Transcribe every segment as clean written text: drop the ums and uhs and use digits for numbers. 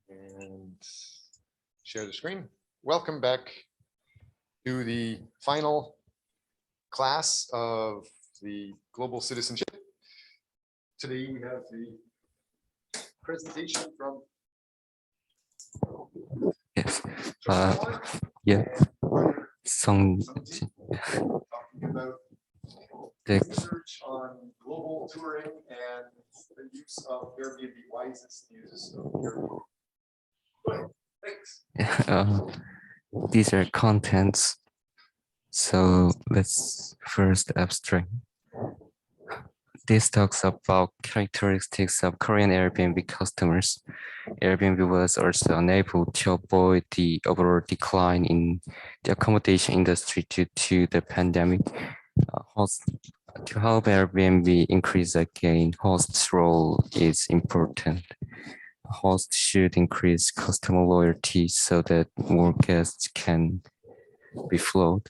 And share the screen. Welcome back to the final class of the Global Citizenship. Today we have the presentation from Yes. Yeah. Some talking about the research on global touring and the use of Airbnb, wisest uses of Airbnb. Thanks. these are contents. So let's first abstract. This talks about characteristics of Korean Airbnb customers. Airbnb was also unable to avoid the overall decline in the accommodation industry due to the pandemic. To help Airbnb increase again, host's role is important. Host should increase customer loyalty so that more guests can be flowed.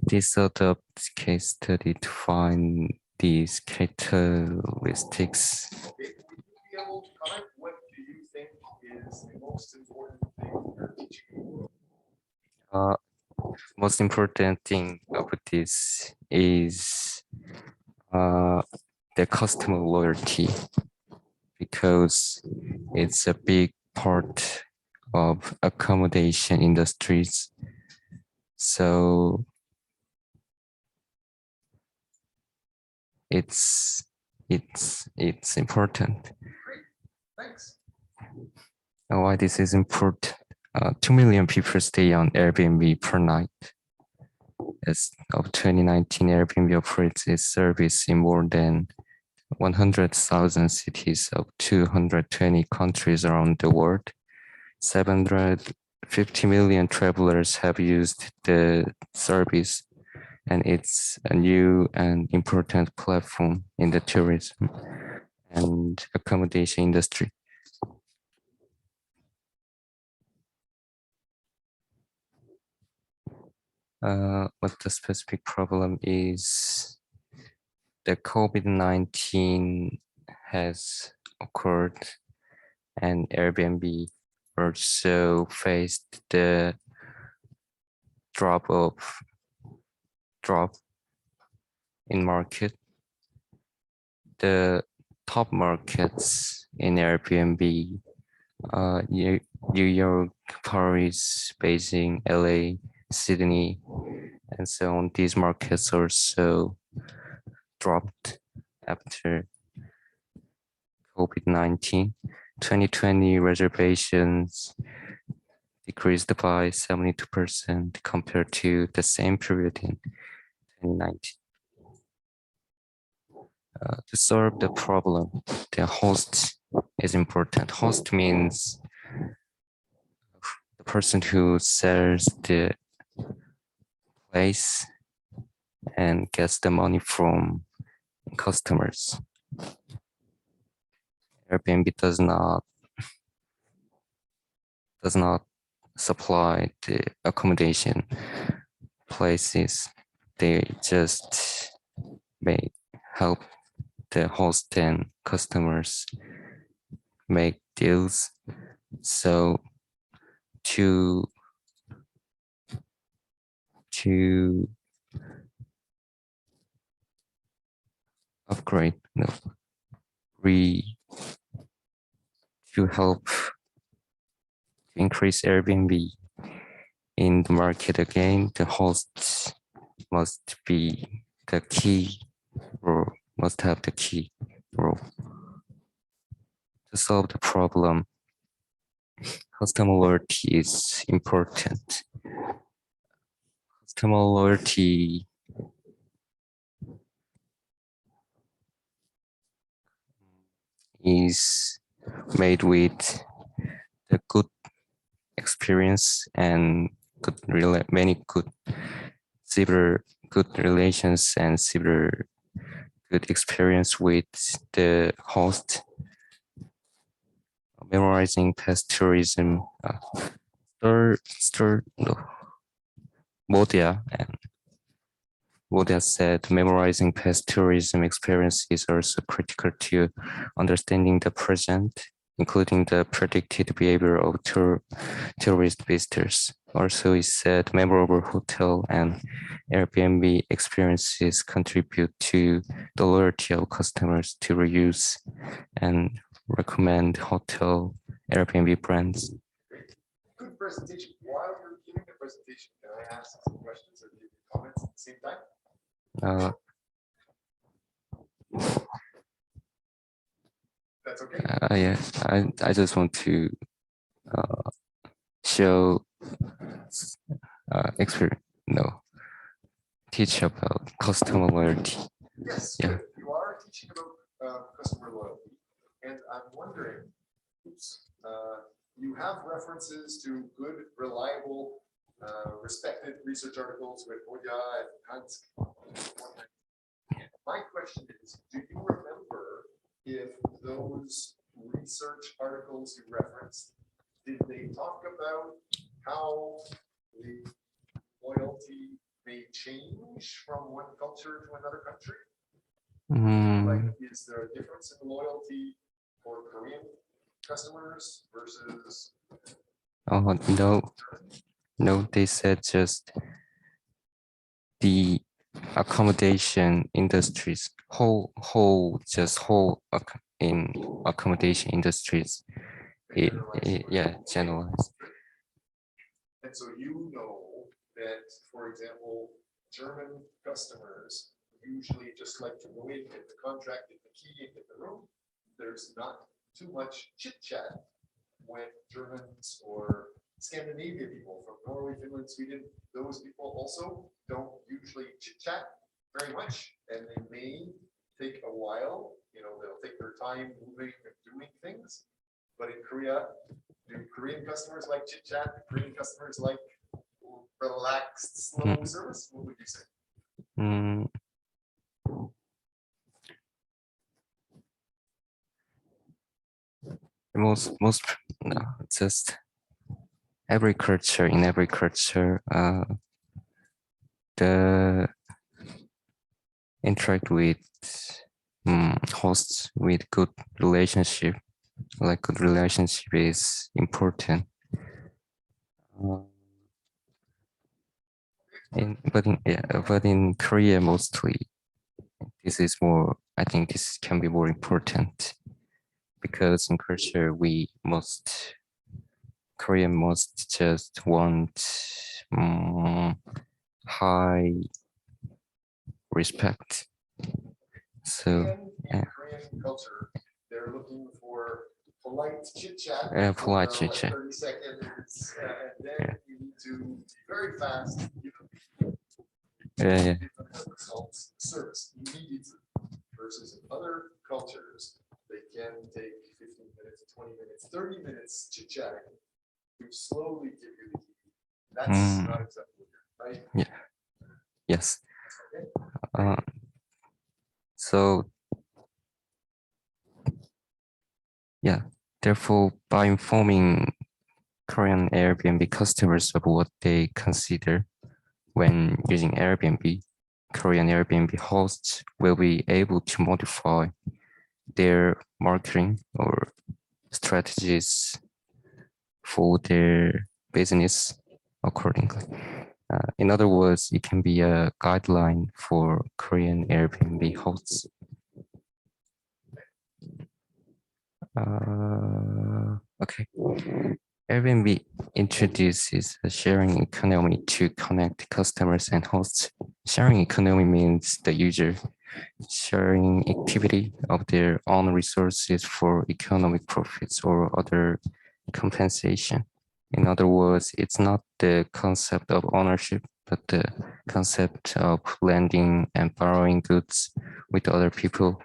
This sort of case study to find these characteristics. Okay, would you be able to comment? What do you think is the most important thing you're teaching? Most important thing about this is the customer loyalty, because it's a big part of accommodation industries. So it's important. Great, thanks. Why this is important? 2 million people stay on Airbnb per night. As of 2019, Airbnb operates its service in more than 100,000 cities of 220 countries around the world. 750 million travelers have used the service, and it's a new and important platform in the tourism and accommodation industry. What the specific problem is, the COVID-19 has occurred, and Airbnb also faced the drop in market. The top markets in Airbnb, New York, Paris, Beijing, LA, Sydney, and so on. These markets also dropped after COVID-19. 2020 reservations decreased by 72% compared to the same period in 2019. To solve the problem, the host is important. Host means the person who sells the place and gets the money from customers. Airbnb does not supply the accommodation places. They just may help the host and customers make deals. So to upgrade, to help increase Airbnb in the market again, the host must be the key, or must have the key role. To solve the problem, customer loyalty is important. Customer loyalty is made with the good experience and several good relations and several good experience with the host. Memorizing past tourism, Modia said memorizing past tourism experience is also critical to understanding the present. including the predicted behavior of tourist visitors. Also, it said memorable hotel and Airbnb experiences contribute to the loyalty of customers to reuse and recommend hotel Airbnb brands. Good presentation. While you're giving the presentation, can I ask some questions or give you comments at the same time? That's okay. Yeah, I just want to show teach about customer loyalty. Yes, Yeah. good. You are teaching about customer loyalty, and I'm wondering, you have references to good, reliable, respected research articles with Oya and Hans. My question is, do you remember if those research articles you referenced, did they talk about how the loyalty may change from one culture to another country? Like, is there a difference in loyalty for Korean customers versus? Oh, no, they said just the accommodation industries, whole in accommodation industries. Yeah, generalized. And so you know that, for example, German customers usually just like to go in, get the contract, get the key, and get the room. There's not too much chit chat when Germans or Scandinavia people from Norway, Finland, Sweden, those people also don't usually chit chat very much, and they may take a while. You know, they'll take their time moving and doing things. But in Korea, do Korean customers like chit chat? Do Korean customers like relaxed, slow service? What would you say? No, just every culture, the interact with hosts with good relationship, like good relationship is important. But in Korea mostly, this is more. I think this can be more important because in culture Korean must just want high respect. So in Korean culture, they're looking for polite chit chat. Polite chit chat. 30 seconds, and then you need to be very fast. Yeah. Results service immediately. Versus in other cultures, they can take 15 minutes, 20 minutes, 30 minutes chit chatting to slowly give you the key. That's not acceptable, right? Yeah. Yes. Okay. So yeah, therefore, by informing Korean Airbnb customers of what they consider when using Airbnb, Korean Airbnb hosts will be able to modify their marketing or strategies for their business accordingly. In other words, it can be a guideline for Korean Airbnb hosts. Okay. Airbnb introduces a sharing economy to connect customers and hosts. Sharing economy means the user sharing activity of their own resources for economic profits or other compensation. In other words, it's not the concept of ownership, but the concept of lending and borrowing goods with other people.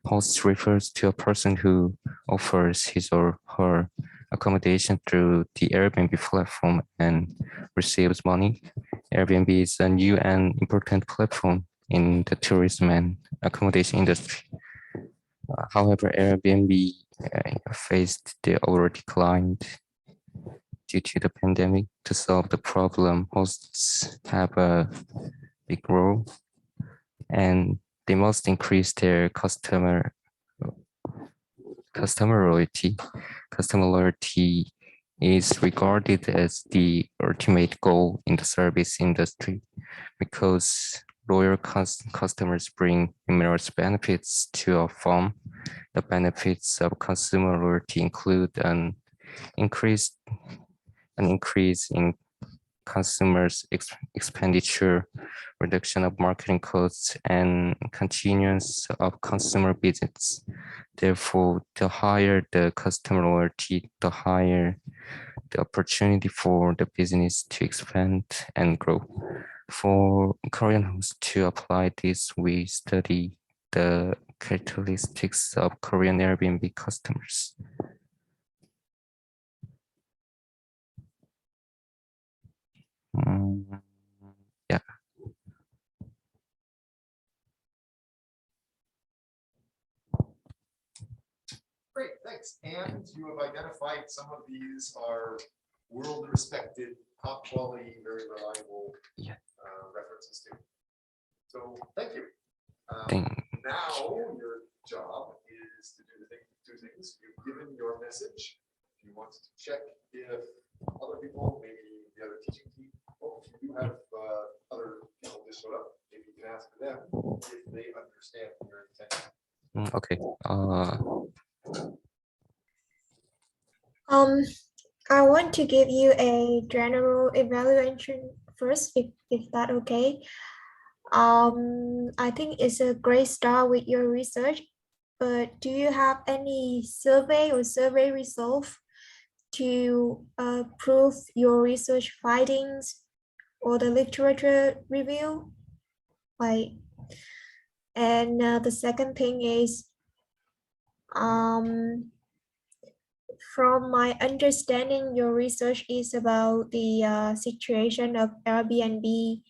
Host refers to a person who offers his or her accommodation through the Airbnb platform and receives money. Airbnb is a new and important platform in the tourism and accommodation industry. However, Airbnb faced the overall decline due to the pandemic. To solve the problem, hosts have a big role, and they must increase their customer loyalty customer loyalty is regarded as the ultimate goal in the service industry because loyal customers bring numerous benefits to a firm. The benefits of consumer loyalty include an increase in consumers' expenditure, reduction of marketing costs, and continuance of consumer visits. Therefore, the higher the customer loyalty, the higher the opportunity for the business to expand and grow. For Korean hosts to apply this, we study the characteristics of Korean Airbnb customers. Yeah. Great, thanks. And you have identified some of these are world-respected, top quality, very reliable references too. So thank you. Now your job is to do two things. You've given your message. You want to check if other people, maybe the other teaching team, if you have other people just showed up, maybe you can ask them if they understand your intention. Okay. I want to give you a general evaluation first, if that okay. I think it's a great start with your research, but do you have any survey or survey results to prove your research findings or the literature review? And the second thing is, from my understanding, your research is about the situation of Airbnb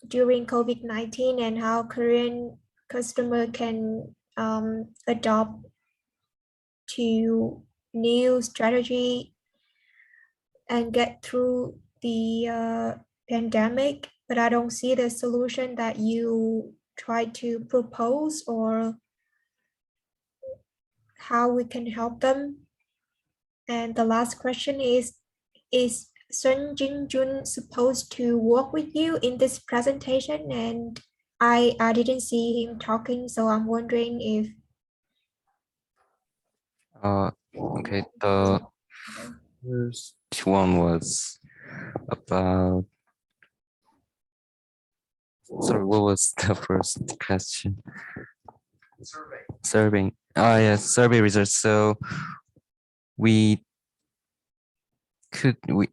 during COVID-19 and how Korean customer can adopt to new strategy and get through the pandemic. But I don't see the solution that you try to propose or how we can help them. And the last question is Sun Jin-jun supposed to work with you in this presentation? And I didn't see him talking, so I'm wondering if okay, the first one was about, sorry, what was the first question? Survey. Oh yes, survey results. So we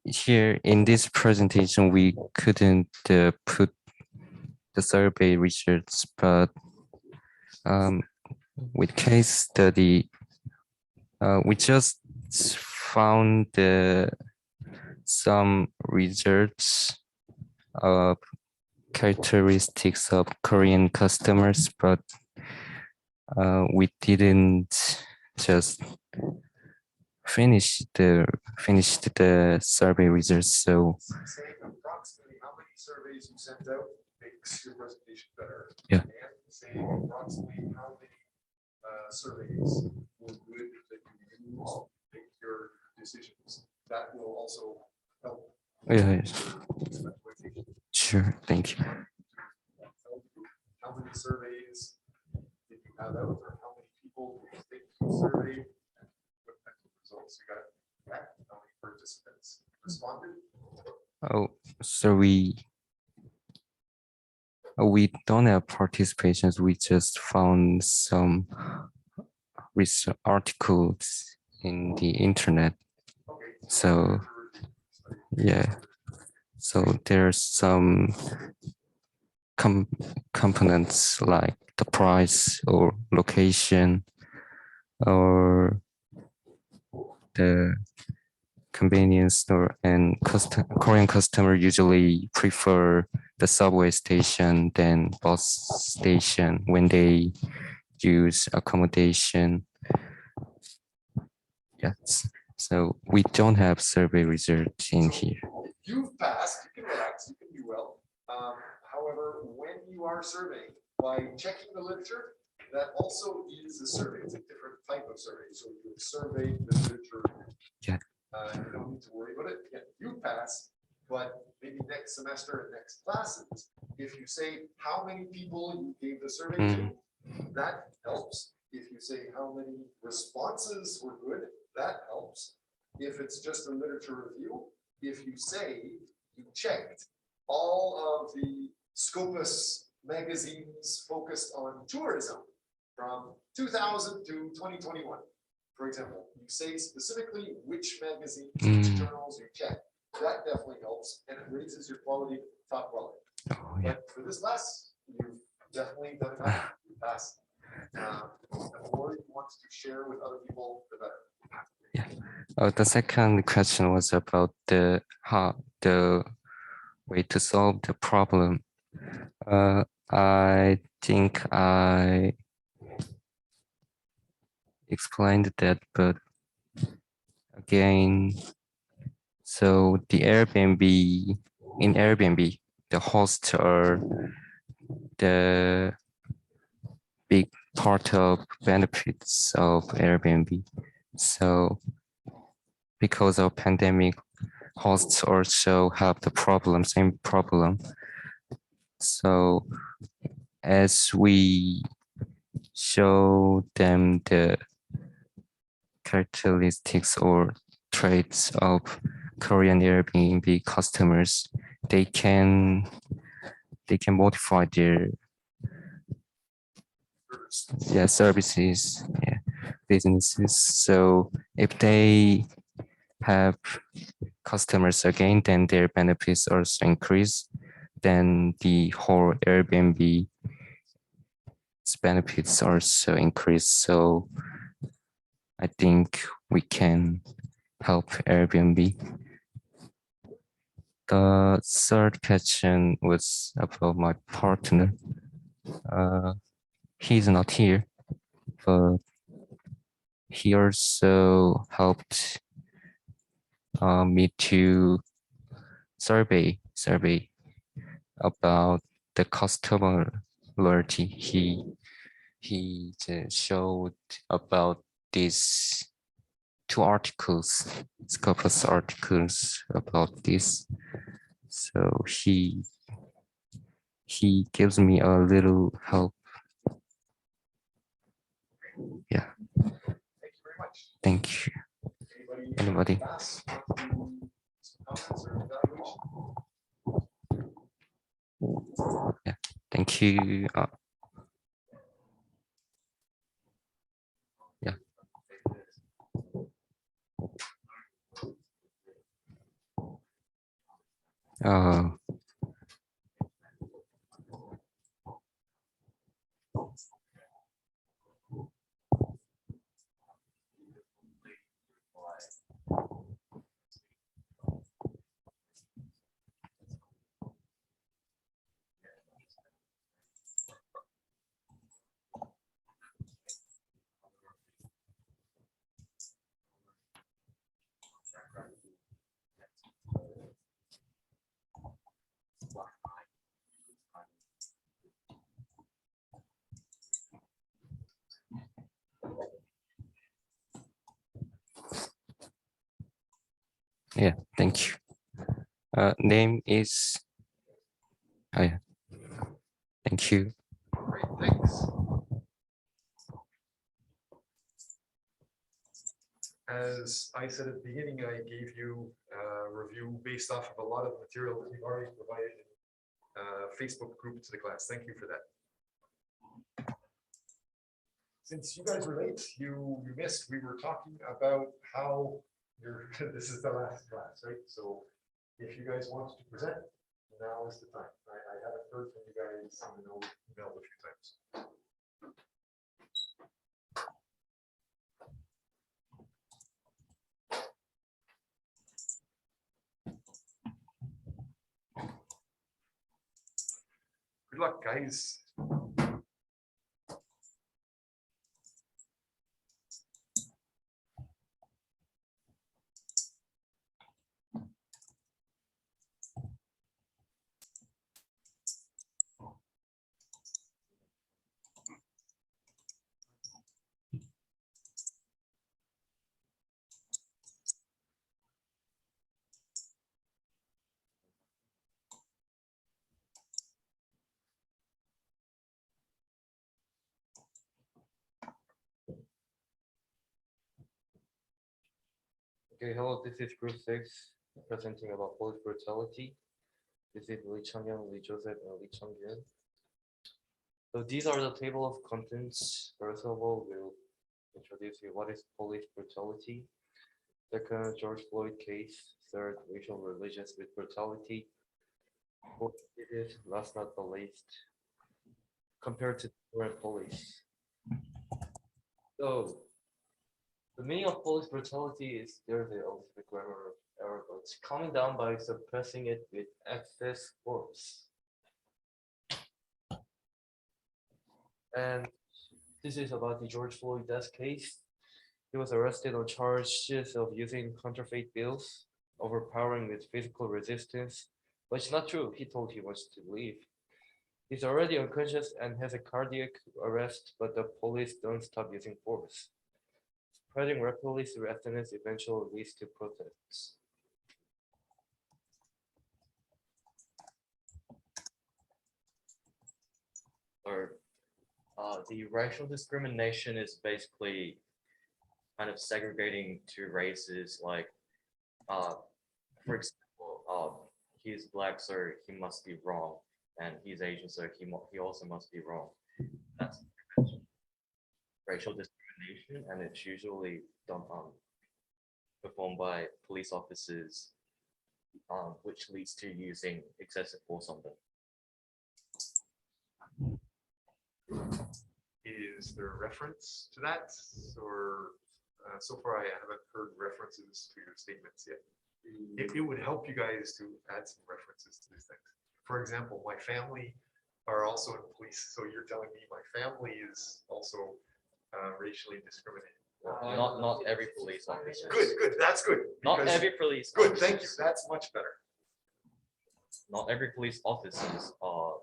here in this presentation, we couldn't put the survey results, but with case study, we just found some results of characteristics of Korean customers, but we didn't just finish the survey results. So say approximately how many surveys you sent out makes your presentation better. Yeah. And say approximately how many surveys were good that you use to make your decisions. That will also help. yeah, sure, thank you. How many surveys did you have out, or how many people do you think you surveyed? And what type of results you got back? How many participants responded? Oh, so we don't have participations. We just found some research articles in the internet. Okay. So yeah, so there's some components like the price or location or the convenience store, and Korean customer usually prefer the subway station than bus station when they use accommodation. Yes, so we don't have survey results in here. You've passed, you can relax, you can do well. However, when you are surveying, by checking the literature, that also is a survey. It's a different type type of survey. So you've surveyed the literature. Yeah. You don't need to worry about it. Yeah, you pass, but maybe next semester and next classes, if you say how many people you gave the survey to, that helps. If you say how many responses were good, that helps. If it's just a literature review, if you say you checked all of the Scopus magazines focused on tourism from 2000 to 2021, for example, you say specifically which magazines, which journals you check. That definitely helps, and it raises your quality top quality. Oh, yeah. But for this class, you've definitely done enough. You passed. The more you want to share with other people, the better. The second question was about the way to solve the problem. I think I explained that, but again, so the in Airbnb, the hosts are the big part of benefits of Airbnb. So because of pandemic, hosts also have the same problem. So as we show them the characteristics or traits of Korean Airbnb customers, they can modify their services, businesses. So if they have customers again, then their benefits also increase. Then the whole Airbnb benefits also increase. So I think we can help Airbnb. The third question was about my partner. He's not here, but he also helped me to survey about the customer loyalty. He showed about these two articles, Scopus articles about this. So he gives me a little help. Yeah. Thank you very much. Thank you. Anybody? Comments or evaluation? Yeah. Thank you. Yeah. Yeah, thank you. Name is. Oh, yeah. Thank you. Great, thanks. As I said at the beginning, I gave you a review based off of a lot of material that we've already provided in Facebook group to the class. Thank you for that. Since you guys were late, you missed, we were talking about how this is the last class, right? So if you guys want to present, now is the time. I haven't heard from you guys on the email a few times. Good luck, guys. Okay, hello, this is group 6, presenting about police brutality. This is Lee Changyang, Lee Joseph, and Lee Changyun. So these are the table of contents. First of all, we'll introduce you what is police brutality. Second, George Floyd case. Third, racial religious with brutality. Fourth, it is last not the least, compared to current police. So the meaning of police brutality is there's the Olympic grammar error, but it's calming down by suppressing it with excess force. And this is about the George Floyd death case. He was arrested on charges of using counterfeit bills, overpowering with physical resistance, but it's not true. He told he wants to leave. He's already unconscious and has a cardiac arrest, but the police don't stop using force. Spreading rapidly through Athens eventually leads to protests. Or the racial discrimination is basically kind of segregating two races. Like, for example, he's black, so he must be wrong, and he's Asian, so he also must be wrong. That's racial discrimination, and it's usually done performed by police officers, which leads to using excessive force on them. Is there a reference to that, or so far I haven't heard references to your statements yet. It would help you guys to add some references to these things. For example, my family are also in police, so you're telling me my family is also racially discriminated. Not every police officer. Good, that's good. Not because- every police. Good, thank you, officers- that's much better. Not every police officers are.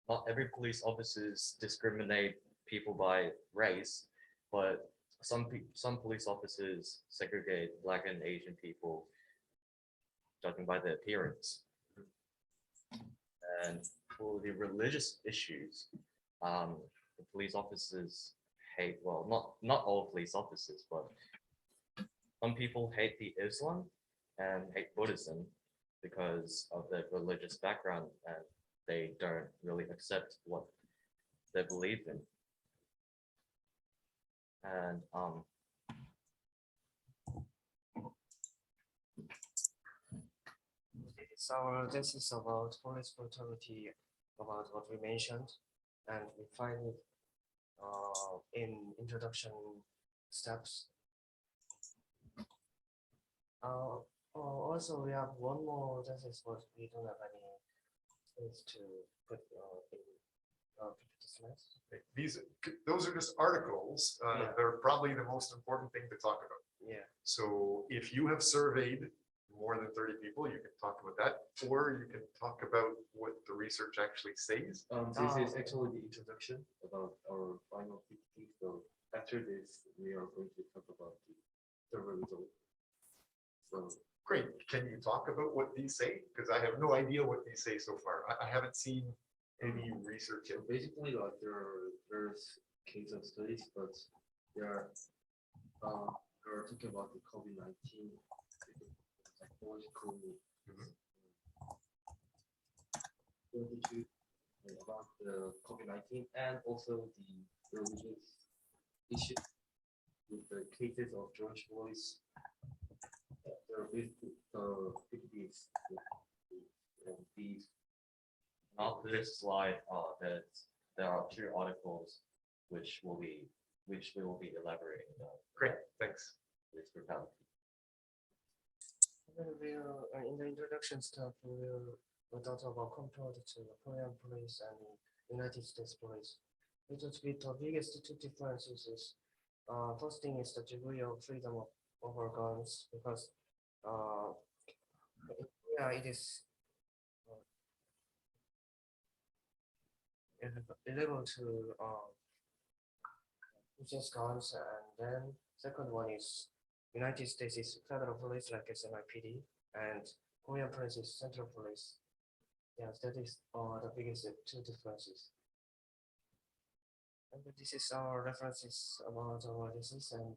Not every police officers discriminate people by race, but some police officers segregate Black and Asian people, judging by their appearance. And for the religious issues, the police officers hate, well, not all police officers, but some people hate the Islam and hate Buddhism because of their religious background, and they don't really accept what they believe in. And this is about police brutality, about what we mentioned, and we find it in introduction steps. Also, we have one more. This is what we don't have any space to put in slides. Those are just articles, Yeah. they're probably the most important thing to talk about. Yeah. So if you have surveyed more than 30 people, you can talk about that, or you can talk about what the research actually says. this is actually the introduction about our final PPT. So after this, we are going to talk about the survey results. So Great, can you talk about what these say? Because I have no idea what these say so far. I haven't seen any research yet. basically, like there's case of studies, but they're talking about the COVID-19 psychological attitude about the COVID-19 and also the religious issue with the cases of George Floyd's. Not this slide, that there are two articles which we will be elaborating on. Great, thanks. This brutality. Then in the introduction stuff, we'll talk about compared to the Korean police and United States police. It would be the biggest two differences is, first thing is the degree of freedom of over guns, because it is illegal to possess guns, and then second one is United States is federal police like SNIPD, and Korean police is central police. Yes, that is the biggest two differences. And this is our references about our disease, and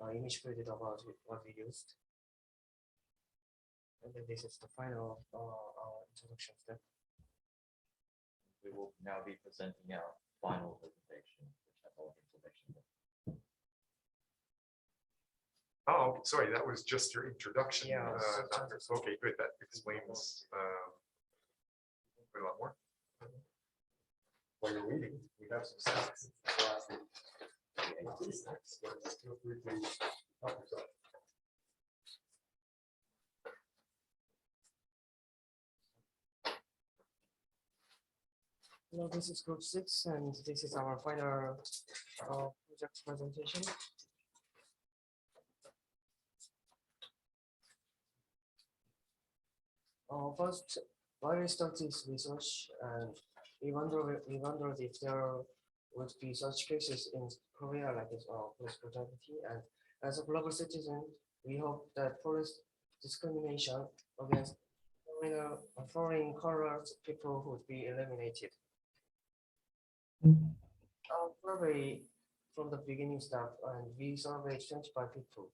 image created about what we used. And then this is the final introduction step. We will now be presenting our final presentation, which has all the information. Oh, sorry, that was just your introduction. Yeah, so not- just- okay, good. That explains a lot more. While you're waiting, we have some slides. Please, feel free to help yourself. Hello, this is group 6, and this is our final project presentation. First, why we start this research, and we wondered if there would be such cases in Korea like this police brutality. And as a global citizen, we hope that police discrimination against foreign colored people would be eliminated. Our survey from the beginning start, and we surveyed 25 people.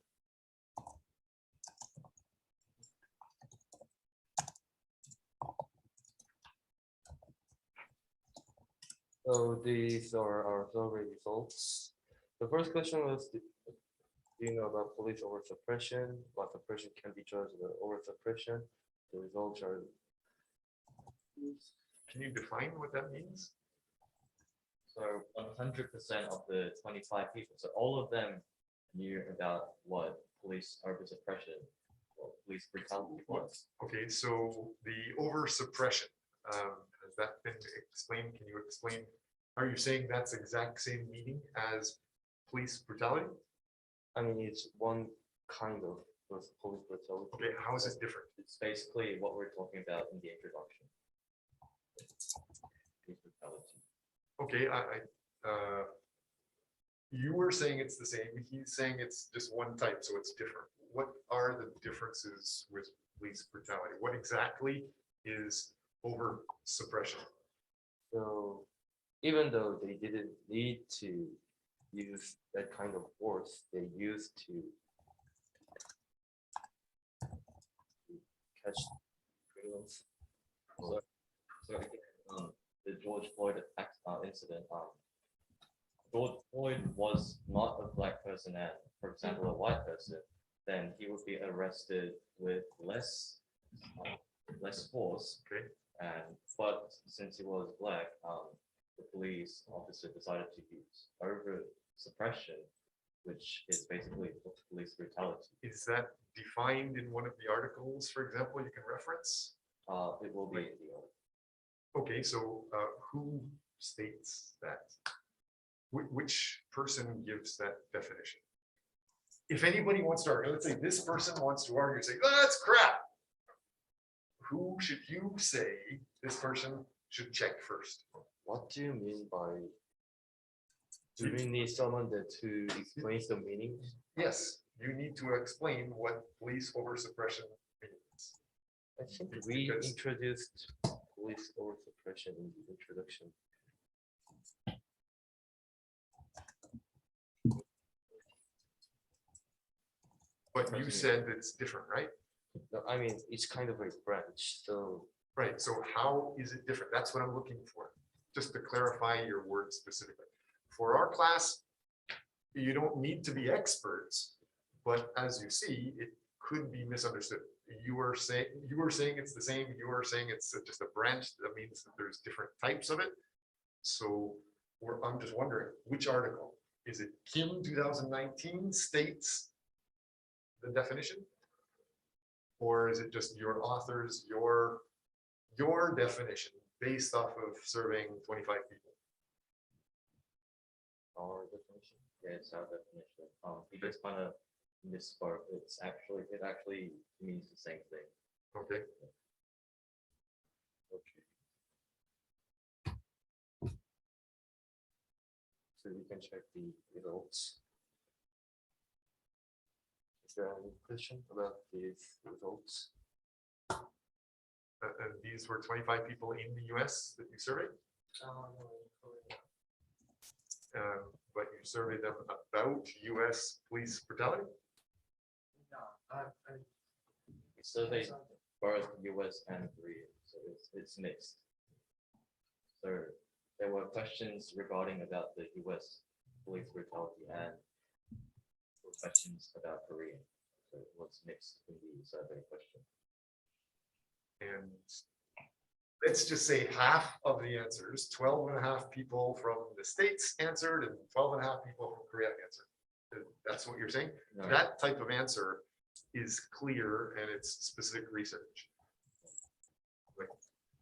So these are our survey results. The first question was, do you know about police over suppression? What suppression can be judged as over suppression? The results are. Can you define what that means? So 100% of the 25 people, so all of them knew about what police over suppression or police brutality was. Okay, so the over suppression, has that been explained? Can you explain? Are you saying that's exact same meaning as police brutality? I mean, it's one kind of police brutality. Okay, how is it different? It's basically what we're talking about in the introduction. Police brutality. Okay, you were saying it's the same. He's saying it's just one type, so it's different. What are the differences with police brutality? What exactly is over suppression? So even though they didn't need to use that kind of force, they used to catch criminals. So again, the George Floyd incident, George Floyd was not a black person and, for example, a white person, then he would be arrested with less force. Okay. But since he was black, the police officer decided to use over suppression, which is basically police brutality. Is that defined in one of the articles, for example, you can reference? It will be in the article. Okay, so who states that? Which person gives that definition? If anybody wants to argue, let's say this person wants to argue, say, oh, that's crap. Who should you say this person should check first? What do you mean by? Do we need someone to explains the meaning? Yes, you need to explain what police over suppression means. I think we Because- introduced police over suppression in the introduction. But you said it's different, right? No, I mean, it's kind of a branch, so Right, so how is it different? That's what I'm looking for, just to clarify your words specifically. For our class, you don't need to be experts, but as you see, it could be misunderstood. You were saying it's the same, you are saying it's just a branch, that means that there's different types of it. So I'm just wondering, which article? Is it Kim 2019 states the definition? Or is it just your authors, your definition based off of surveying 25 people? our definition. Yeah, it's our definition. We just kind of misspoke. It actually means the same thing. Okay, Okay. So we can check the results. Is there any question about these results? and these were 25 people in the US that you surveyed? No, in Korea. But you survey them about US police brutality? No, I Surveyed both US and Korea, so it's mixed. So there were questions regarding about the US police brutality and questions about Korea. So it was mixed in the survey question. And let's just say half of the answers, 12 and a half people from the States answered and 12 and a half people from Korea answered. That's what you're saying? No. That type of answer is clear and it's specific research. Like,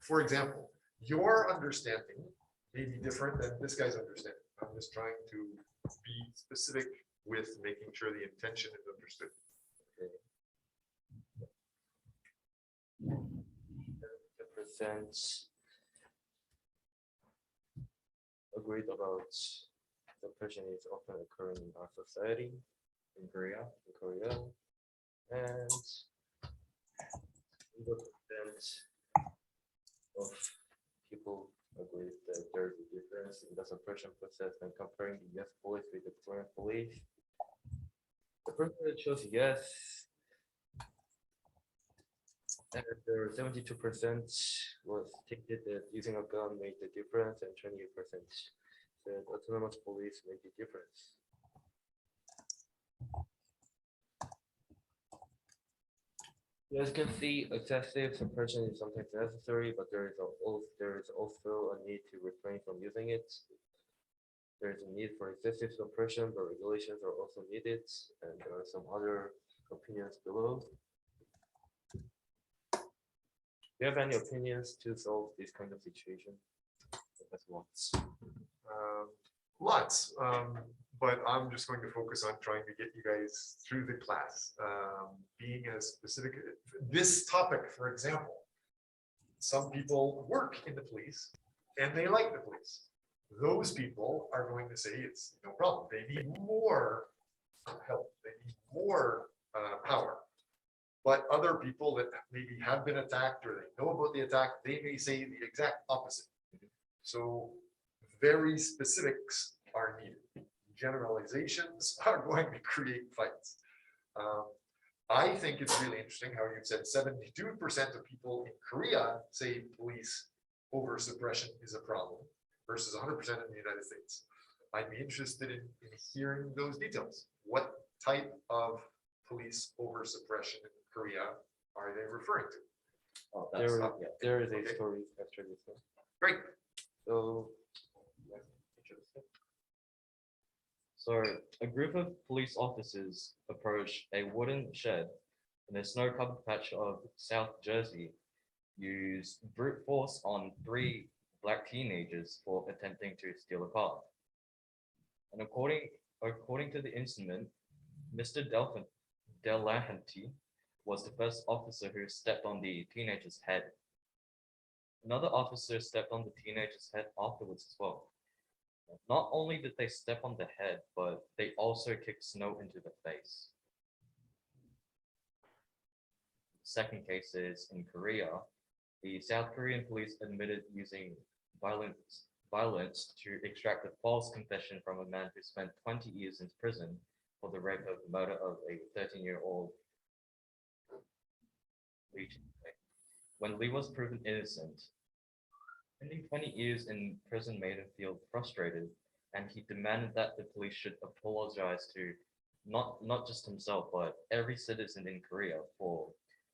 for example, your understanding may be different than this guy's understanding. I'm just trying to be specific with making sure the intention is understood. The percent agreed about suppression is often occurring in our society, in Korea, and the percent of people agree that there is a difference in the suppression process when comparing the US police with the foreign police. The person that chose yes, and there 72% was stated that using a gun made the difference, and 28% said autonomous police made the difference. As you can see, excessive suppression is sometimes necessary, but there is also a need to refrain from using it. There is a need for excessive suppression, but regulations are also needed, and there are some other opinions below. Do you have any opinions to solve this kind of situation? That's lots. Lots, but I'm just going to focus on trying to get you guys through the class. Being as specific, this topic, for example, some people work in the police and they like the police. Those people are going to say it's no problem. They need more help. They need more power. But other people that maybe have been attacked or they know about the attack, they may say the exact opposite. So very specifics are needed. Generalizations are going to create fights. I think it's really interesting how you said 72% of people in Korea say police over suppression is a problem versus 100% in the United States. I'd be interested in hearing those details. What type of police over suppression in Korea are they referring to? Oh, yeah. there is a Okay. story after this one. Great. So a group of police officers approached a wooden shed in a snow-covered patch of South Jersey, used brute force on 3 black teenagers for attempting to steal a car. And according to the incident, Mr. Delahanty was the first officer who stepped on the teenager's head. Another officer stepped on the teenager's head afterwards as well. Not only did they step on the head, but they also kicked snow into the face. The second case is in Korea. The South Korean police admitted using violence to extract a false confession from a man who spent 20 years in prison for the rape and murder of a 13-year-old Lee. When Lee was proven innocent, spending 20 years in prison made him feel frustrated, and he demanded that the police should apologize to not just himself, but every citizen in Korea for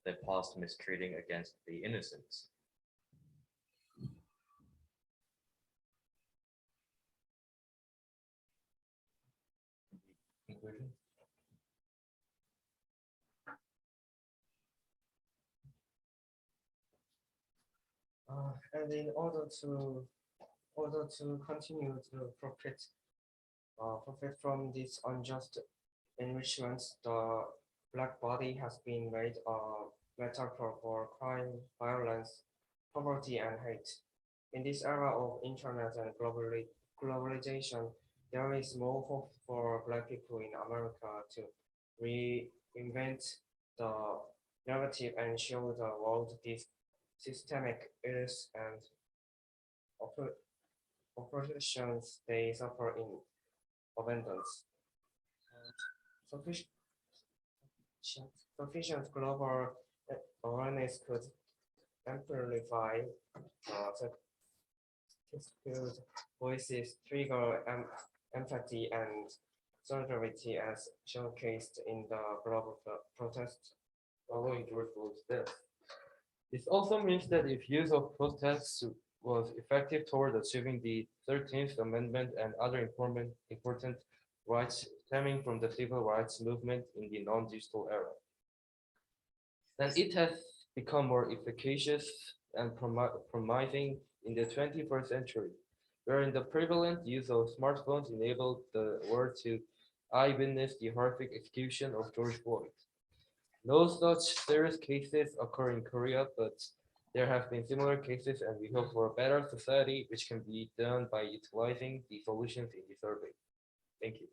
their past mistreating against the innocents. Conclusion? And in order to continue to profit from this unjust enrichment, the black body has been made a metaphor for crime, violence, poverty, and hate. In this era of internet and globalization, there is more hope for Black people in America to reinvent the narrative and show the world this systemic ills and oppressions they suffer in abundance. Sufficient, sufficient global awareness could amplify skilled voices, trigger empathy and solidarity as showcased in the global protest following George Floyd's death. This also means that if use of protests was effective toward achieving the 13th Amendment and other important rights stemming from the civil rights movement in the non-digital era, then it has become more efficacious and promising in the 21st century, wherein the prevalent use of smartphones enabled the world to eyewitness the horrific execution of George Floyd. No such serious cases occur in Korea, but there have been similar cases, and we hope for a better society, which can be done by utilizing the solutions in the survey. Thank you.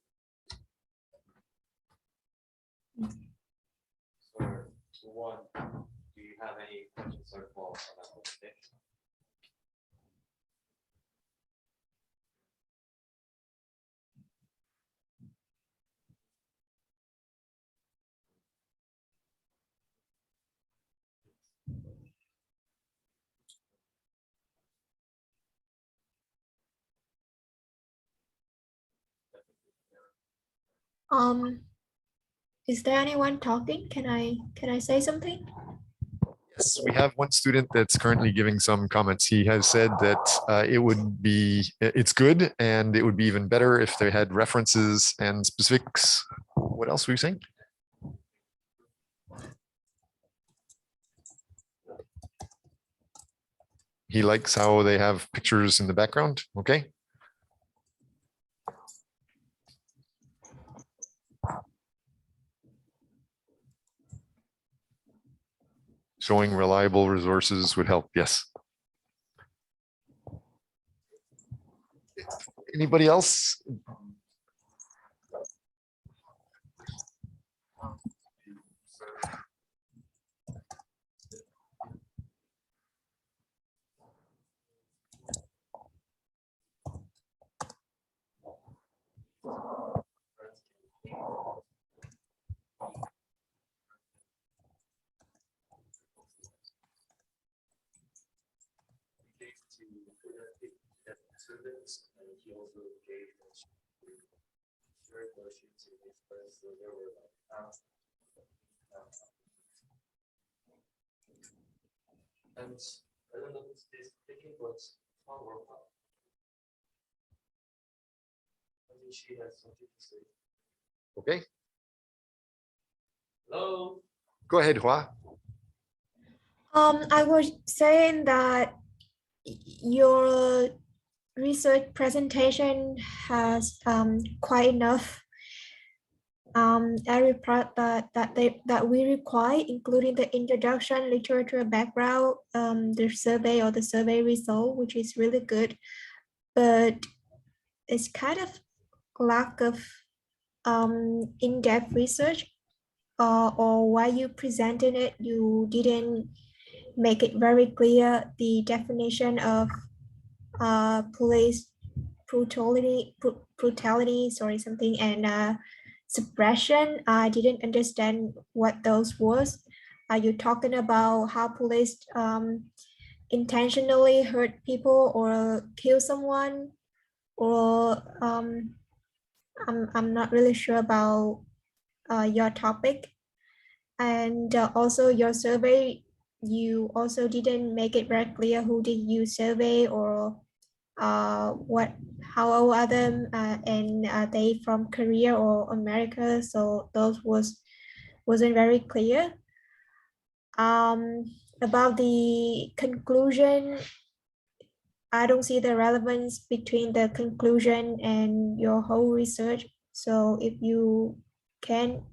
So, one, do you have any questions or follow-up on that presentation? Is there anyone talking? Can I say something? Yes, we have one student that's currently giving some comments. He has said that it's good and it would be even better if they had references and specifics. What else were you saying? He likes how they have pictures in the background. Okay. Showing reliable resources would help. Yes. Anybody else? Students, and he also gave questions in his class, so there were like and I don't know who's this thinking, but power. I think she has something to say. Okay. Hello. Go ahead, Hua. I was saying that your research presentation has quite enough every part that we require, including the introduction, literature background, the survey or the survey result, which is really good, but it's kind of lack of in-depth research, or while you presented it, you didn't make it very clear the definition of police brutality, sorry, something, and suppression. I didn't understand what those was. Are you talking about how police intentionally hurt people or kill someone? Or I'm not really sure about your topic. And also your survey, you also didn't make it very clear who did you survey, or how old are them, and are they from Korea or America? So those wasn't very clear. About the conclusion, I don't see the relevance between the conclusion and your whole research. So if you can,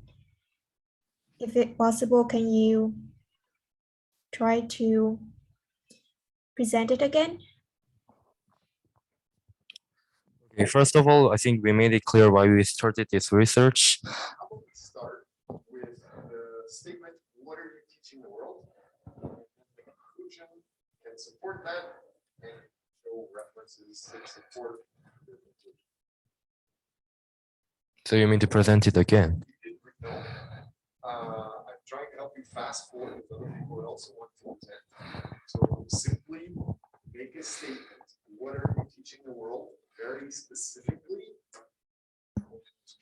if it's possible, can you try to present it again? Okay, first of all, I think we made it clear why we started this research. How about we start with the statement, what are you teaching the world? And the conclusion can support that and show references that support the conclusion. So you mean to present it again? No. I'm trying to help you fast forward with other people that also want to attend. So simply make a statement. What are you teaching the world very specifically?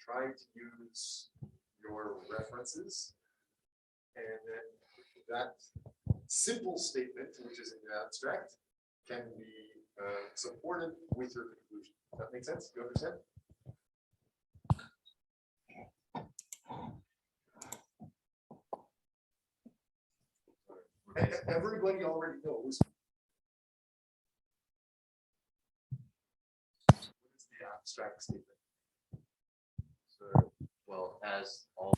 Try to use your references. And then that simple statement, which is in the abstract, can be supported with your conclusion. Does that make sense? Do you understand? Everybody already knows what is the abstract statement. So, well, as all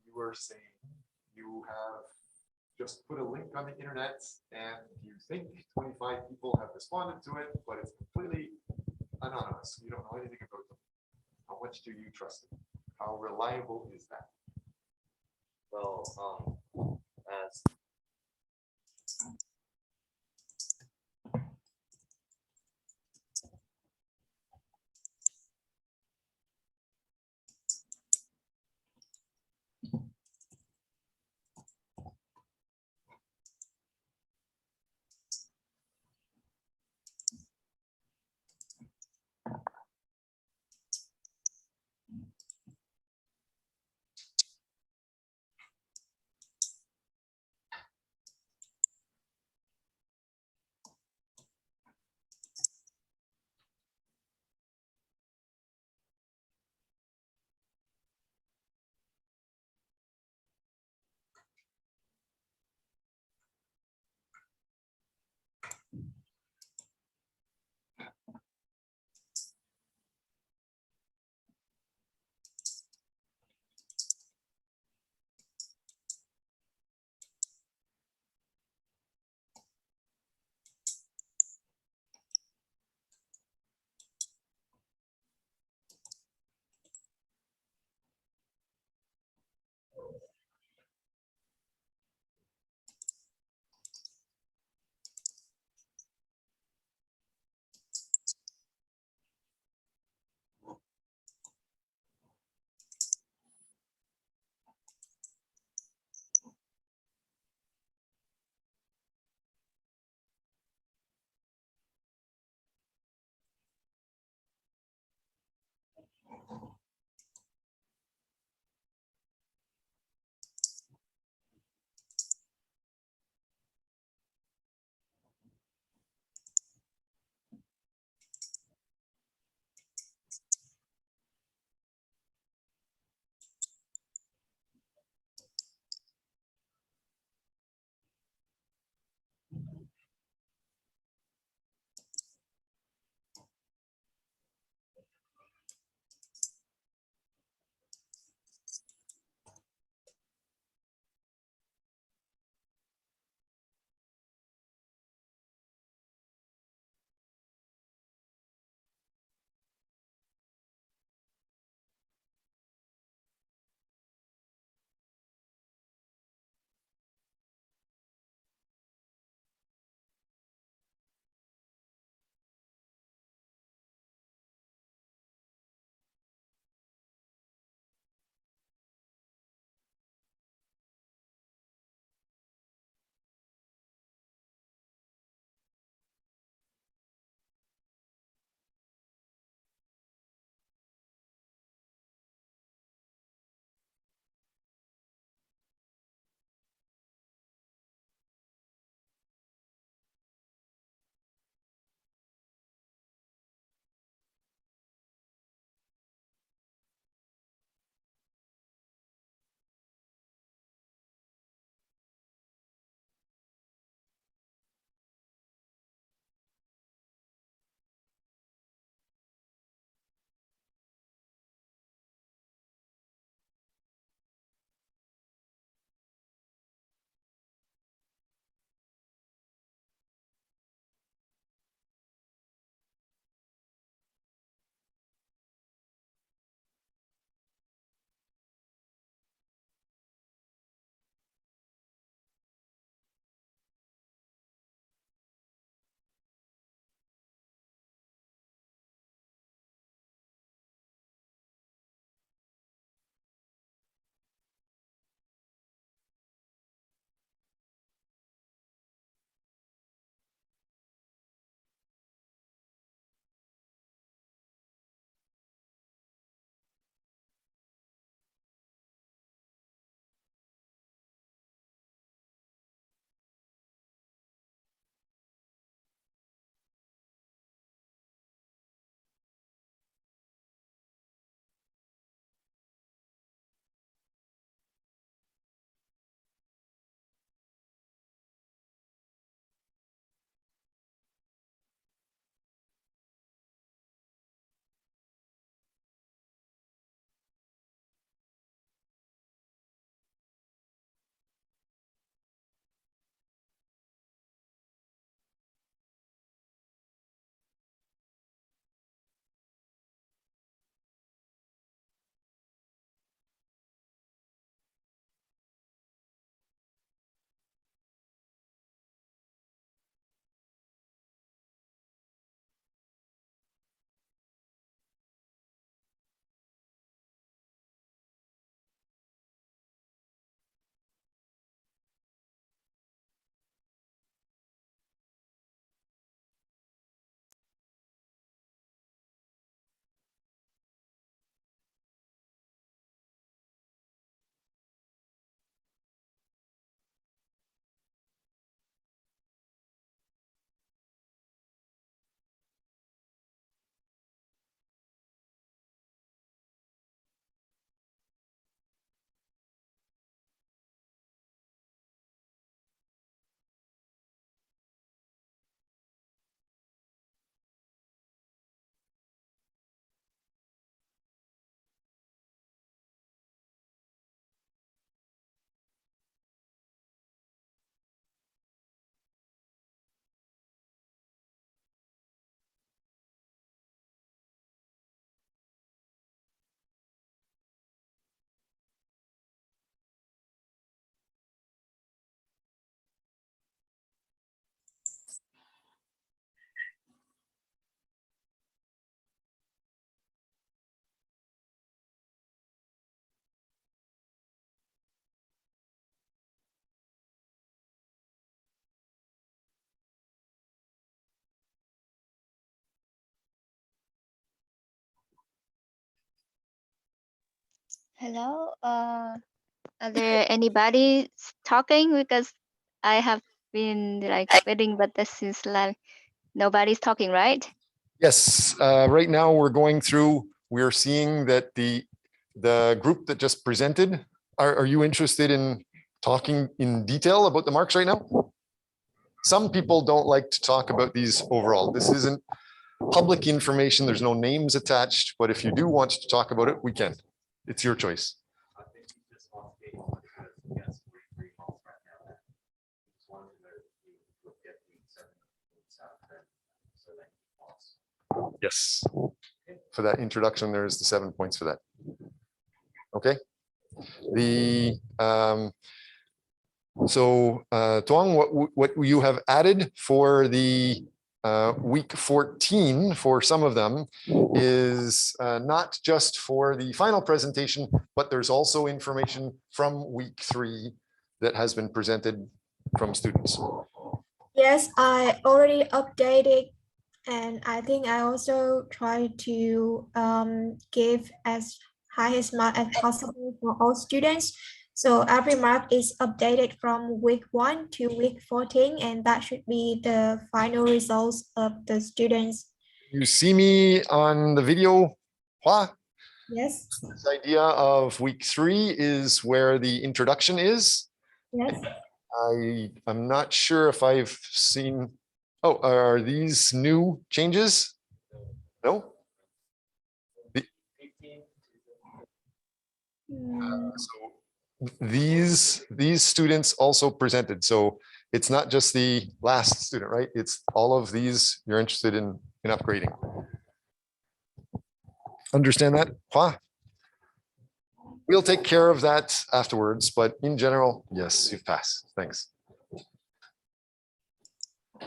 You were saying you have just put a link on the internet and you think 25 people have responded to it, but it's completely anonymous. You don't know anything about them. How much do you trust them? How reliable is that? well, as Hello. Are there anybody talking? Because I have been like waiting, but this is like nobody's talking, right? Yes, right now we're going through, we're seeing that the group that just presented, are you interested in talking in detail about the marks right now? Some people don't like to talk about these overall. This isn't public information. There's no names attached, but if you do want to talk about it, we can. It's your choice. I think he just asking because he has 3 months right now. Just wanted to know if he would get the 7 points out of 10, so that he pass. Yes. For that introduction, there's the 7 points for that. Okay. The Tuong, what you have added for the week 14 for some of them is not just for the final presentation, but there's also information from week 3 that has been presented from students. Yes, I already updated, and I think I also try to give as highest mark as possible for all students. So every mark is updated from week 1 to week 14, and that should be the final results of the students. You see me on the video, Hua? Yes, This idea of week 3 is where the introduction is. yes. I'm not sure if I've seen, oh, are these new changes? No? Mm, So these students also presented. So it's not just the last student, right? It's all of these you're interested in upgrading. Understand that? Hua? We'll take care of that afterwards, but in general, yes, you've passed. Thanks.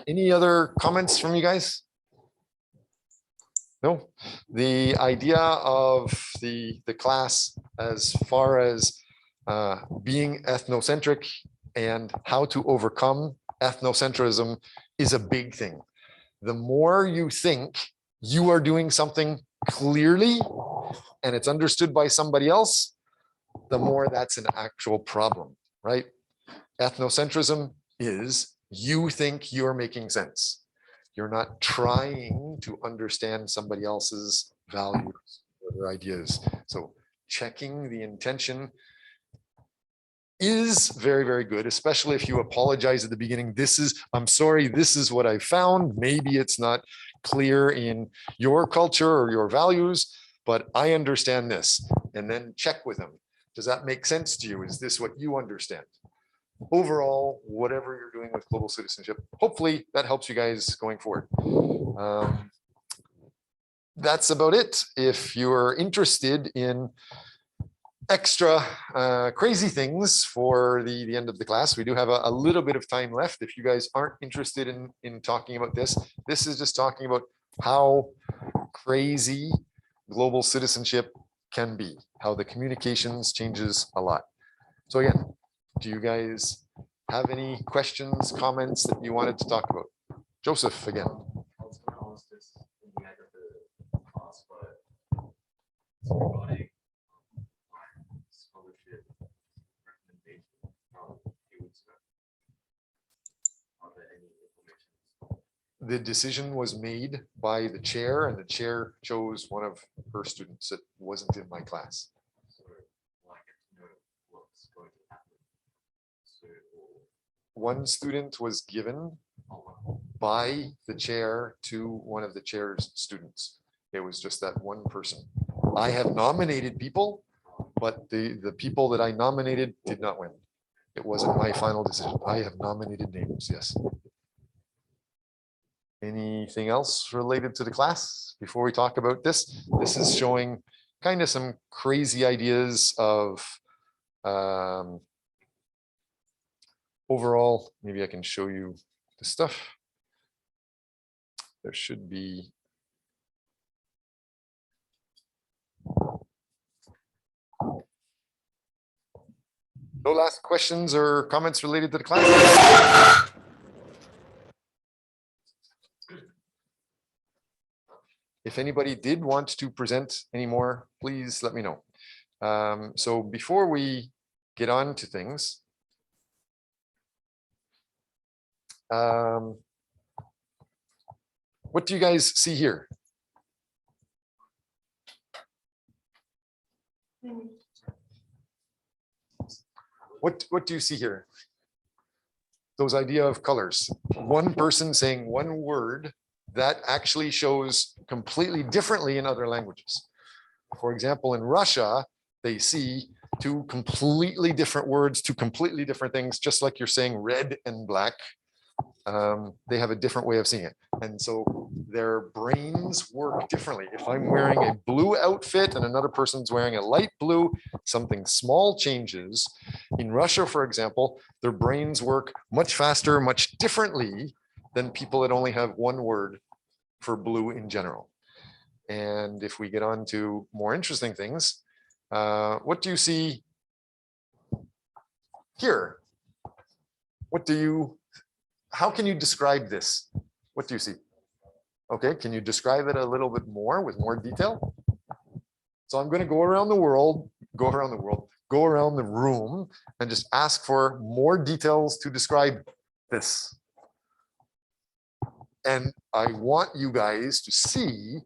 Any other comments from you guys? No, the idea of the class as far as being ethnocentric and how to overcome ethnocentrism is a big thing. The more you think you are doing something clearly and it's understood by somebody else, the more that's an actual problem, right? Ethnocentrism is you think you're making sense. You're not trying to understand somebody else's values or their ideas. So checking the intention is very, very good, especially if you apologize at the beginning. I'm sorry, this is what I found. Maybe it's not clear in your culture or your values, but I understand this. And then check with them. Does that make sense to you? Is this what you understand? Overall, whatever you're doing with global citizenship, hopefully that helps you guys going forward. That's about it. If you're interested in extra crazy things for the end of the class, we do have a little bit of time left. If you guys aren't interested in talking about this, this is just talking about how crazy global citizenship can be, how the communications changes a lot. So again, do you guys have any questions, comments that you wanted to talk about? Joseph again. I was going to ask this in the end of the class, but it's regarding scholarship recommendation from a few weeks ago. Are there any information? The decision was made by the chair, and the chair chose one of her students that wasn't in my class. So I get to know what's going to happen. So, One student was given by the chair to one of the chair's students. It was just that one person. I have nominated people, but the people that I nominated did not win. It wasn't my final decision. I have nominated names, yes. Anything else related to the class before we talk about this? This is showing kind of some crazy ideas of overall. Maybe I can show you the stuff. There should be. No last questions or comments related to the class? If anybody did want to present any more, please let me know. So before we get on to things, what do you guys see here? What do you see here? Those idea of colors. One person saying one word that actually shows completely differently in other languages. For example, in Russia, they see two completely different words, two completely different things, just like you're saying red and black. They have a different way of seeing it. And so their brains work differently. If I'm wearing a blue outfit and another person's wearing a light blue, something small changes. In Russia, for example, their brains work much faster, much differently than people that only have one word for blue in general. And if we get on to more interesting things, what do you see here? How can you describe this? What do you see? Okay, can you describe it a little bit more with more detail? So I'm going to go around the room and just ask for more details to describe this. And I want you guys to see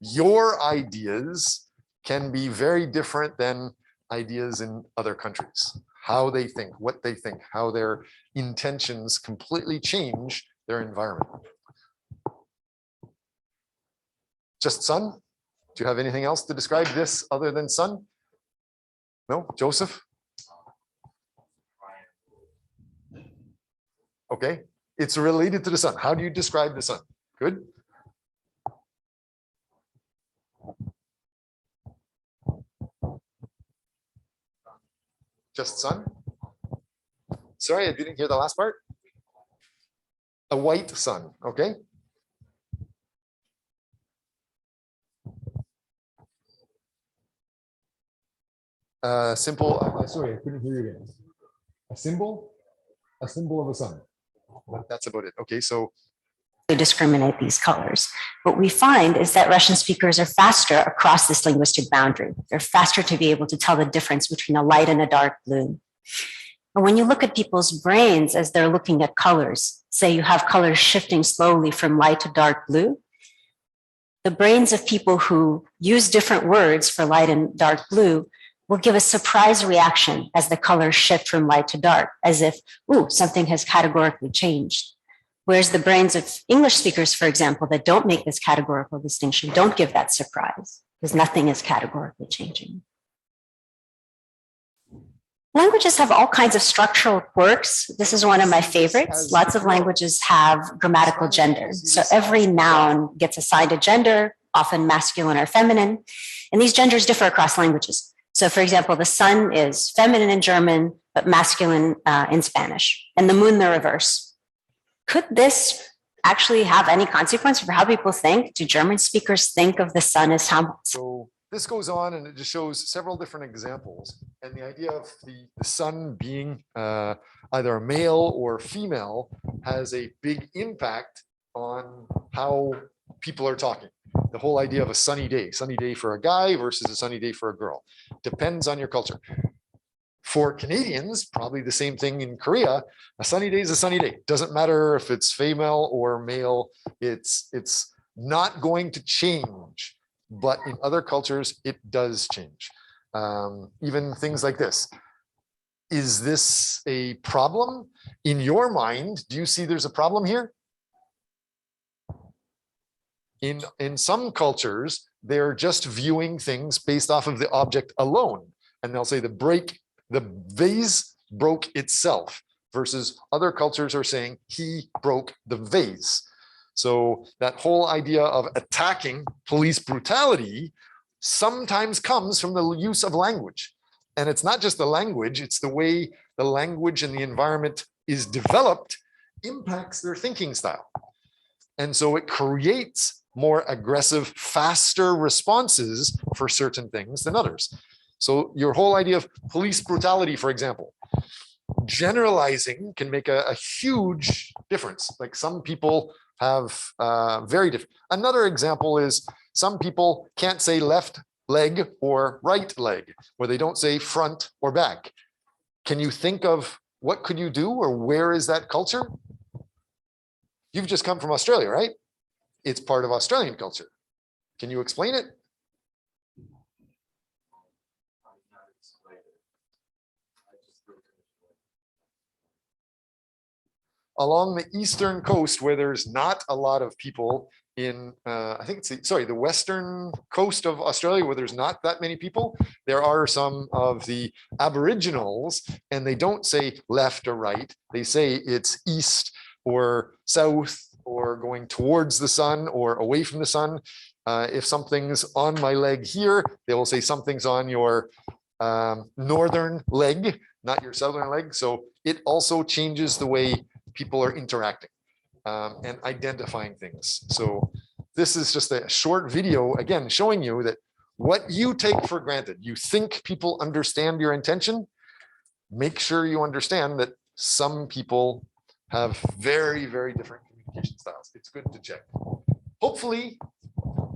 your ideas can be very different than ideas in other countries. How they think, what they think, how their intentions completely change their environment. Just sun? Do you have anything else to describe this other than sun? No? Joseph? Okay. It's related to the sun. How do you describe the sun? Good. Just sun? Sorry, I didn't hear the last part. A white sun, okay? Simple, sorry, I couldn't hear you again. A symbol of a sun. That's about it. Okay, so to discriminate these colors. What we find is that Russian speakers are faster across this linguistic boundary. They're faster to be able to tell the difference between a light and a dark blue. And when you look at people's brains as they're looking at colors, say you have colors shifting slowly from light to dark blue, the brains of people who use different words for light and dark blue will give a surprise reaction as the colors shift from light to dark, as if, ooh, something has categorically changed. Whereas the brains of English speakers, for example, that don't make this categorical distinction, don't give that surprise, because nothing is categorically changing. Languages have all kinds of structural quirks. This is one of my favorites. Lots of languages have grammatical gender. So every noun gets assigned a gender, often masculine or feminine, and these genders differ across languages. So for example, the sun is feminine in German, but masculine in Spanish, and the moon the reverse. Could this actually have any consequence for how people think? Do German speakers think of the sun as how? So this goes on and it just shows several different examples. And the idea of the sun being either a male or female has a big impact on how people are talking. The whole idea of a sunny day for a guy versus a sunny day for a girl, depends on your culture. For Canadians, probably the same thing in Korea. A sunny day is a sunny day. Doesn't matter if it's female or male. It's not going to change. But in other cultures, it does change. Even things like this. Is this a problem? In your mind, do you see there's a problem here? In some cultures, they're just viewing things based off of the object alone. And they'll say the vase broke itself, versus other cultures are saying he broke the vase. So that whole idea of attacking police brutality sometimes comes from the use of language. And it's not just the language, it's the way the language and the environment is developed impacts their thinking style. And so it creates more aggressive, faster responses for certain things than others. So your whole idea of police brutality, for example, generalizing can make a huge difference. Like some people have very different. Another example is some people can't say left leg or right leg, where they don't say front or back. Can you think of what could you do, or where is that culture? You've just come from Australia, right? It's part of Australian culture. Can you explain it? Along the eastern coast, where there's not a lot of people in, I think it's the western coast of Australia, where there's not that many people, there are some of the Aboriginals, and they don't say left or right. They say it's east or south, or going towards the sun or away from the sun. If something's on my leg here, they will say something's on your northern leg, not your southern leg. So it also changes the way people are interacting and identifying things. So this is just a short video, again, showing you that what you take for granted, you think people understand your intention, make sure you understand that some people have very, very different communication styles. It's good to check. Hopefully,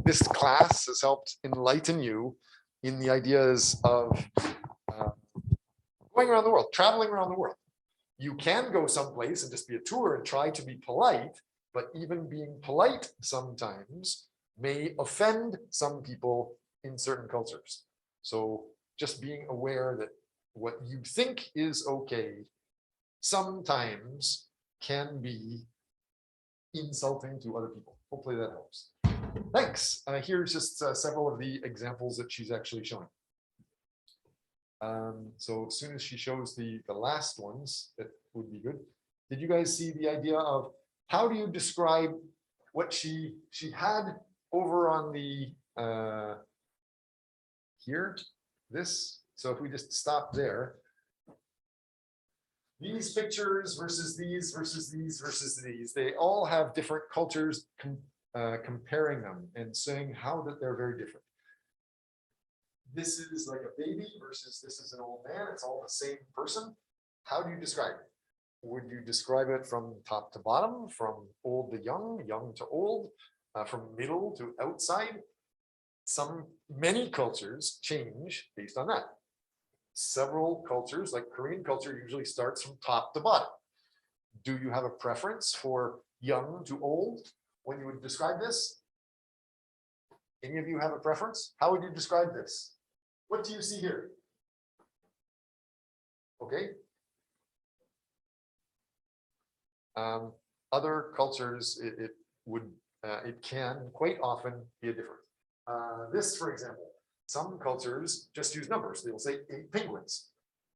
this class has helped enlighten you in the ideas of going around the world, traveling around the world. You can go someplace and just be a tour and try to be polite, but even being polite sometimes may offend some people in certain cultures. So just being aware that what you think is okay sometimes can be insulting to other people. Hopefully that helps. Thanks. Here's just several of the examples that she's actually showing. So as soon as she shows the last ones, that would be good. Did you guys see the idea of how do you describe what she had over on the here, this? So if we just stop there, these pictures versus these versus these versus these, they all have different cultures comparing them and saying how that they're very different. This is like a baby versus this is an old man. It's all the same person. How do you describe it? Would you describe it from top to bottom, from old to young, young to old, from middle to outside? Many cultures change based on that. Several cultures, like Korean culture, usually starts from top to bottom. Do you have a preference for young to old when you would describe this? Any of you have a preference? How would you describe this? What do you see here? Okay. Other cultures, it can quite often be a different. This, for example, some cultures just use numbers. They will say 8 penguins.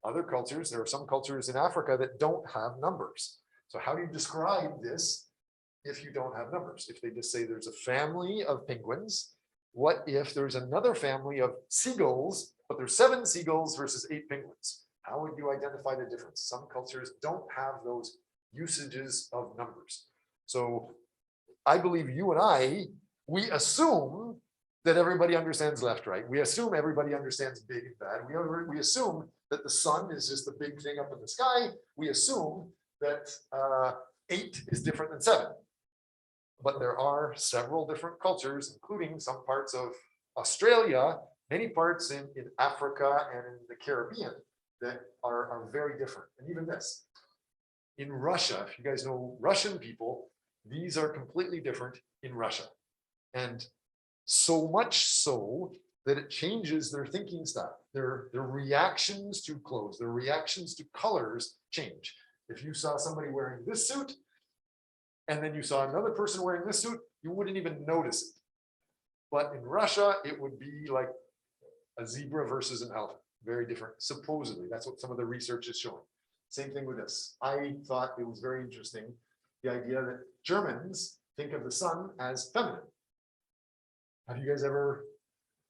Other cultures, there are some cultures in Africa that don't have numbers. So how do you describe this if you don't have numbers? If they just say there's a family of penguins, what if there's another family of seagulls, but there's 7 seagulls versus 8 penguins? How would you identify the difference? Some cultures don't have those usages of numbers. So I believe you and I, we assume that everybody understands left, right. We assume everybody understands big and bad. We assume that the sun is just the big thing up in the sky. We assume that 8 is different than 7. But there are several different cultures, including some parts of Australia, many parts in Africa and in the Caribbean that are very different. And even this, in Russia, if you guys know Russian people, these are completely different in Russia. And so much so that it changes their thinking style. Their reactions to clothes, their reactions to colors change. If you saw somebody wearing this suit, and then you saw another person wearing this suit, you wouldn't even notice it. But in Russia, it would be like a zebra versus an elephant. Very different, supposedly. That's what some of the research is showing. Same thing with this. I thought it was very interesting, the idea that Germans think of the sun as feminine. Have you guys ever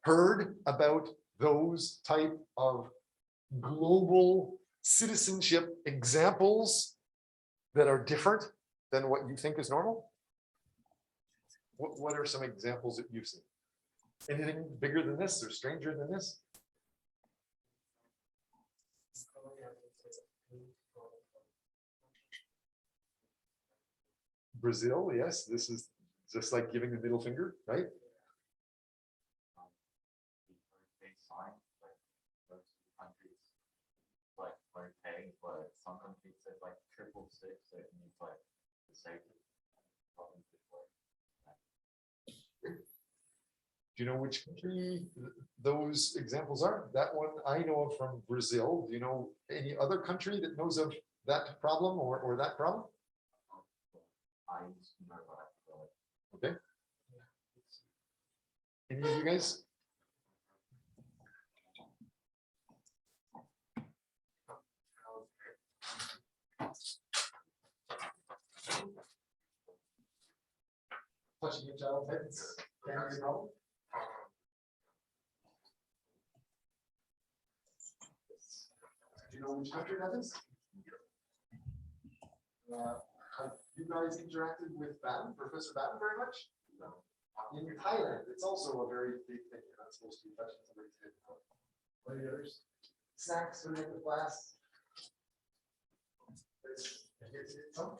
heard about those type of global citizenship examples that are different than what you think is normal? What are some examples that you've seen? Anything bigger than this or stranger than this? Brazil, yes, this is just like giving the middle finger, right? online, like those countries like are paying, but some countries says like 666, so it means like the safety. Do you know which country those examples are? That one I know of from Brazil. Do you know any other country that knows of that problem or that problem? I used to know about it, but Okay. Any of you guys? Touching each other's heads. Can be a problem. Do you know which country that is? Have you guys interacted with Batten, Professor Batten, very much? No. In Thailand, it's also a very big thing. You're not supposed to be touching somebody's head. What are the others? Snacks within the class. It's some.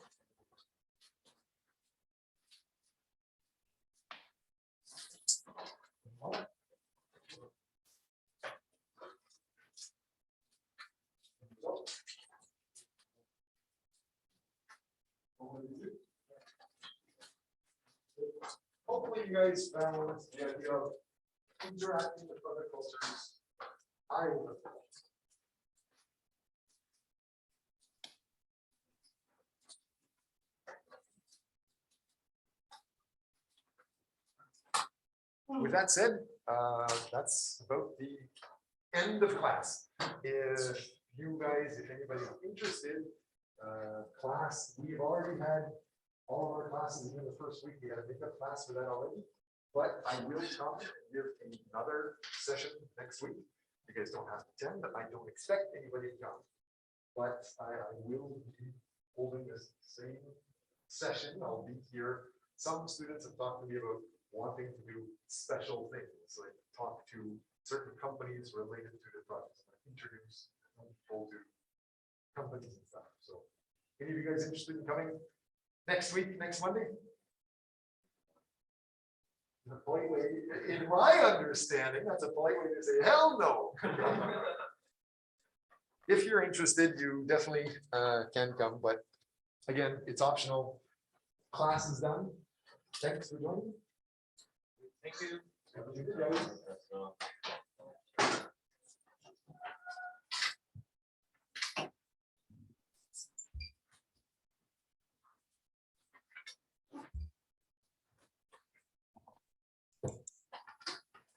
Hopefully you guys found the idea of interacting with other cultures. I will. With that said, that's about the end of class. If you guys, if anybody's interested, class, we've already had all of our classes in the first week. We had a makeup class for that already. But I will come and give another session next week. You guys don't have to attend, but I don't expect anybody to come. But I will be holding this same session. I'll be here. Some students have talked to me about wanting to do special things, like talk to certain companies related to the projects, like introduce people to companies and stuff. So, any of you guys interested in coming next week, next Monday? In a polite way, in my understanding, that's a polite way to say hell no. If you're interested, you definitely can come, but again, it's optional. Class is done. Thanks for joining. Thank you. Have a good day, guys.